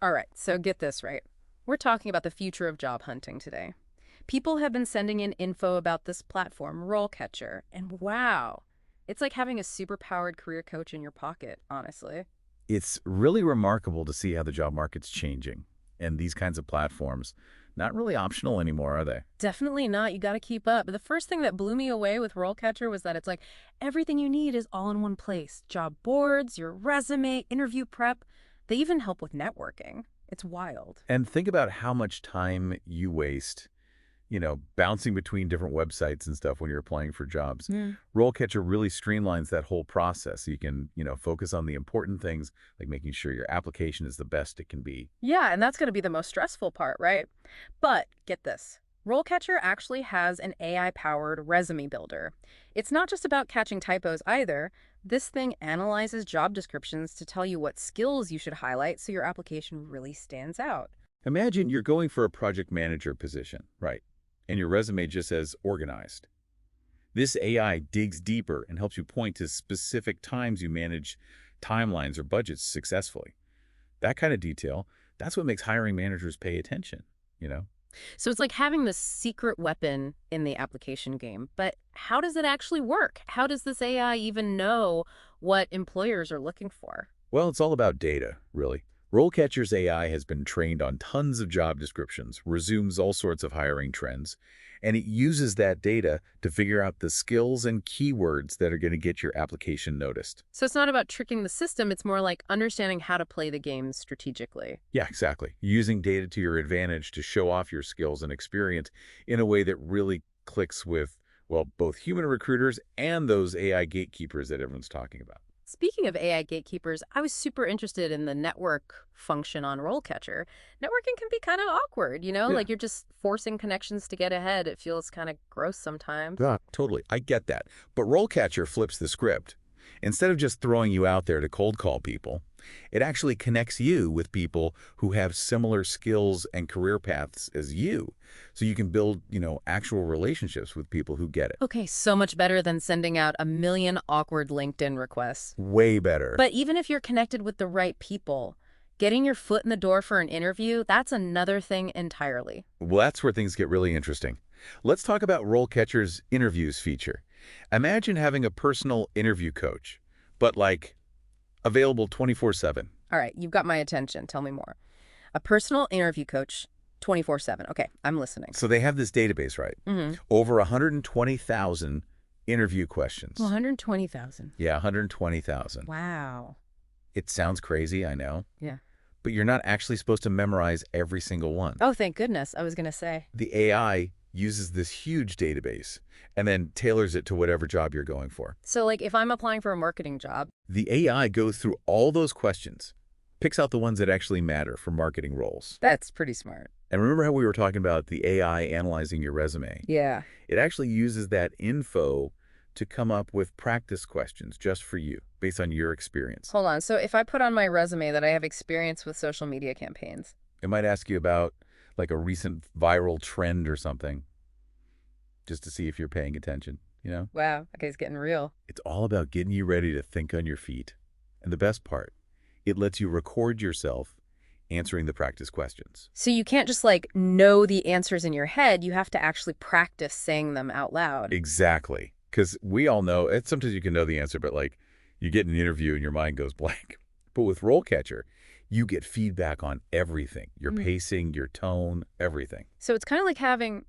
All right, so get this right. We're talking about the future of job hunting today. People have been sending in info about this platform, RoleCatcher, and wow, it's like having a super-powered career coach in your pocket, honestly. It's really remarkable to see how the job market's changing. And these kinds of platforms, not really optional anymore, are they? Definitely not. You got to keep up. But the first thing that blew me away with RoleCatcher was that it's like everything you need is all in one place. Job boards, your resume, interview prep. They even help with networking. It's wild. And think about how much time you waste, bouncing between different websites and stuff when you're applying for jobs. Hmm. RoleCatcher really streamlines that whole process so you can, focus on the important things like making sure your application is the best it can be. Yeah, and that's going to be the most stressful part, right? But get this. RoleCatcher actually has an AI-powered resume builder. It's not just about catching typos either. This thing analyzes job descriptions to tell you what skills you should highlight so your application really stands out. Imagine you're going for a project manager position, right? And your resume just says organized. This AI digs deeper and helps you point to specific times you manage timelines or budgets successfully. That kind of detail, that's what makes hiring managers pay attention, you know? So it's like having this secret weapon in the application game. But how does it actually work? How does this AI even know what employers are looking for? Well, it's all about data, really. RoleCatcher's AI has been trained on tons of job descriptions, resumes all sorts of hiring trends, and it uses that data to figure out the skills and keywords that are going to get your application noticed. So it's not about tricking the system. It's more like understanding how to play the game strategically. Yeah, exactly. Using data to your advantage to show off your skills and experience in a way that really clicks with, well, both human recruiters and those AI gatekeepers that everyone's talking about. Speaking of AI gatekeepers, I was super interested in the network function on RoleCatcher. Networking can be kind of awkward, Yeah. like you're just forcing connections to get ahead. It feels kind of gross sometimes. Yeah, totally. I get that. But RoleCatcher flips the script. Instead of just throwing you out there to cold call people, it actually connects you with people who have similar skills and career paths as you. So you can build, actual relationships with people who get it. Okay, so much better than sending out a million awkward LinkedIn requests. Way better. But even if you're connected with the right people, getting your foot in the door for an interview, that's another thing entirely. Well, that's where things get really interesting. Let's talk about RoleCatcher's interviews feature. Imagine having a personal interview coach, but like available 24/7. All right, you've got my attention. Tell me more. A personal interview coach 24/7. Okay, I'm listening. So they have this database, right? Mm-hmm. Over 120,000 interview questions. 120,000. Yeah, 120,000. Wow. It sounds crazy, I know, Yeah. but you're not actually supposed to memorize every single one. Oh, thank goodness. I was going to say. The AI uses this huge database and then tailors it to whatever job you're going for. So, like, if I'm applying for a marketing job, The AI goes through all those questions, picks out the ones that actually matter for marketing roles. that's pretty smart. And remember how we were talking about the AI analyzing your resume? Yeah. It actually uses that info to come up with practice questions just for you, based on your experience. Hold on. So, if I put on my resume that I have experience with social media campaigns, It might ask you about like a recent viral trend or something, just to see if you're paying attention. wow. Okay, it's getting real. It's all about getting you ready to think on your feet. And the best part, it lets you record yourself answering the practice questions. So, you can't just like know the answers in your head. You have to actually practice saying them out loud. Exactly. Because we all know, sometimes you can know the answer, but like you get an interview and your mind goes blank. But with RoleCatcher, you get feedback on everything, your Mm. pacing, your tone, everything. So, it's kind of like having,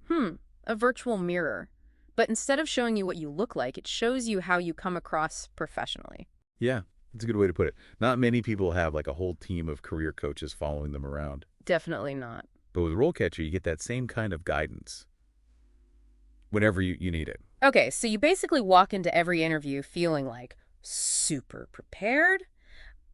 a virtual mirror. But instead of showing you what you look like, it shows you how you come across professionally. Yeah, that's a good way to put it. Not many people have like a whole team of career coaches following them around. Definitely not. But with RoleCatcher, you get that same kind of guidance whenever you need it. Okay, so you basically walk into every interview feeling like super prepared,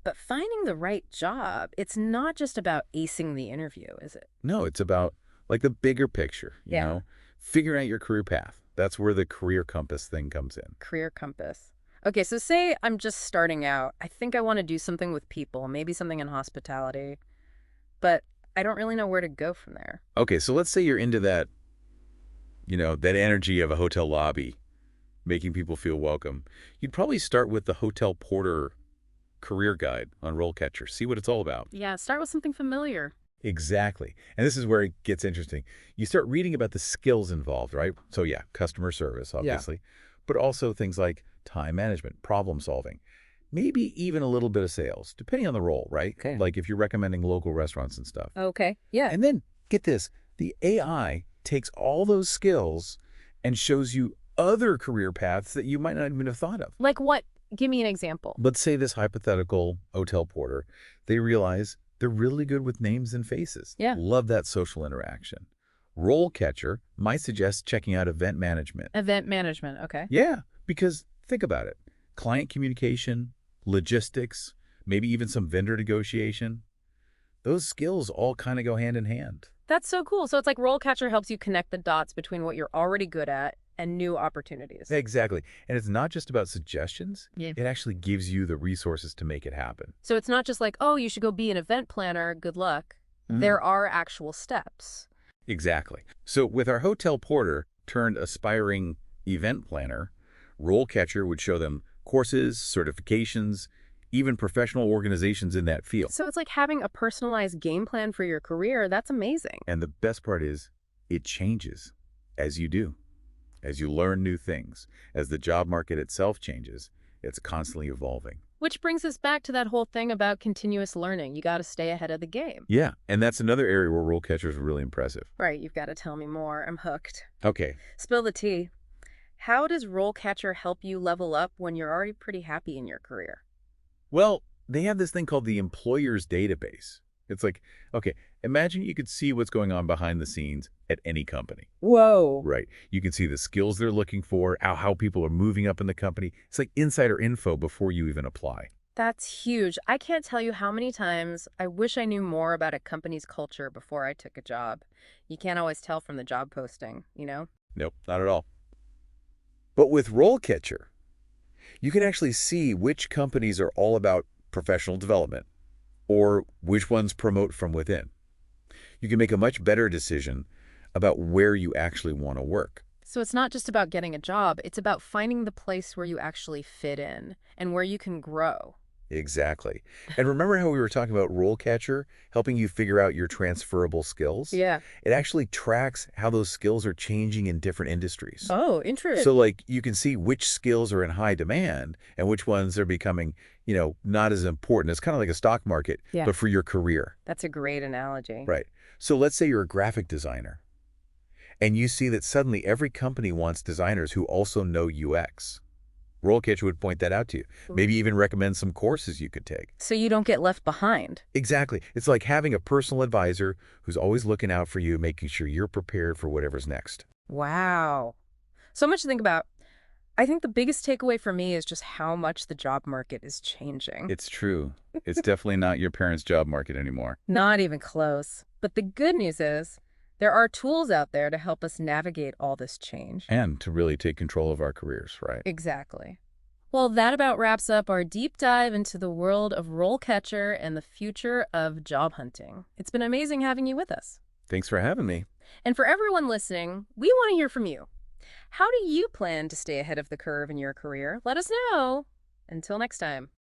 but finding the right job, it's not just about acing the interview, is it? No, it's about like the bigger picture, Yeah. figuring out your career path. That's where the career compass thing comes in. Career compass. Okay, so say I'm just starting out. I think I want to do something with people, maybe something in hospitality, but I don't really know where to go from there. Okay, so let's say you're into that, that energy of a hotel lobby, making people feel welcome. You'd probably start with the hotel porter career guide on RoleCatcher. See what it's all about. Yeah, start with something familiar. Exactly. And this is where it gets interesting. You start reading about the skills involved, right? So yeah, customer service, Yeah. obviously, but also things like time management, problem solving, maybe even a little bit of sales, depending on the role, right? Okay. Like if you're recommending local restaurants and stuff. Okay, yeah. And then, get this, the AI takes all those skills and shows you other career paths that you might not even have thought of. Like what? Give me an example. Let's say this hypothetical hotel porter, they realize they're really good with names and faces. Yeah. Love that social interaction. RoleCatcher might suggest checking out event management. Event management, okay. Yeah, because think about it. Client communication, logistics, maybe even some vendor negotiation. Those skills all kind of go hand in hand. That's so cool. So it's like RoleCatcher helps you connect the dots between what you're already good at and new opportunities. Exactly. And it's not just about suggestions. Yeah. It actually gives you the resources to make it happen. So it's not just like, oh, you should go be an event planner. Good luck. There are actual steps. Exactly. So with our hotel porter turned aspiring event planner, RoleCatcher would show them courses, certifications, even professional organizations in that field. So it's like having a personalized game plan for your career. That's amazing. And the best part is it changes as you do, as you learn new things, as the job market itself changes. It's constantly evolving. Which brings us back to that whole thing about continuous learning. You got to stay ahead of the game. Yeah, and that's another area where RoleCatcher is really impressive. Right, you've got to tell me more. I'm hooked. Okay, Spill the tea. How does RoleCatcher help you level up when you're already pretty happy in your career? well, they have this thing called the employer's database. It's like, okay, imagine you could see what's going on behind the scenes at any company. Whoa. Right. You can see the skills they're looking for, how people are moving up in the company. It's like insider info before you even apply. That's huge. I can't tell you how many times I wish I knew more about a company's culture before I took a job. You can't always tell from the job posting, you know? Nope, not at all. But with RoleCatcher, you can actually see which companies are all about professional development or which ones promote from within. You can make a much better decision about where you actually want to work. So it's not just about getting a job, it's about finding the place where you actually fit in and where you can grow. Exactly. And remember how we were talking about RoleCatcher helping you figure out your transferable skills? Yeah. It actually tracks how those skills are changing in different industries. Oh, interesting. So like you can see which skills are in high demand and which ones are becoming, not as important. It's kind of like a stock market, Yeah. but for your career. That's a great analogy. Right. So let's say you're a graphic designer and you see that suddenly every company wants designers who also know UX. RoleCatcher would point that out to you. Maybe even recommend some courses you could take. So you don't get left behind. Exactly. It's like having a personal advisor who's always looking out for you, making sure you're prepared for whatever's next. Wow. So much to think about. I think the biggest takeaway for me is just how much the job market is changing. It's true. It's definitely not your parents' job market anymore. Not even close. But the good news is there are tools out there to help us navigate all this change. And to really take control of our careers, right? Exactly. Well, that about wraps up our deep dive into the world of RoleCatcher and the future of job hunting. It's been amazing having you with us. Thanks for having me. And for everyone listening, we want to hear from you. How do you plan to stay ahead of the curve in your career? Let us know. Until next time.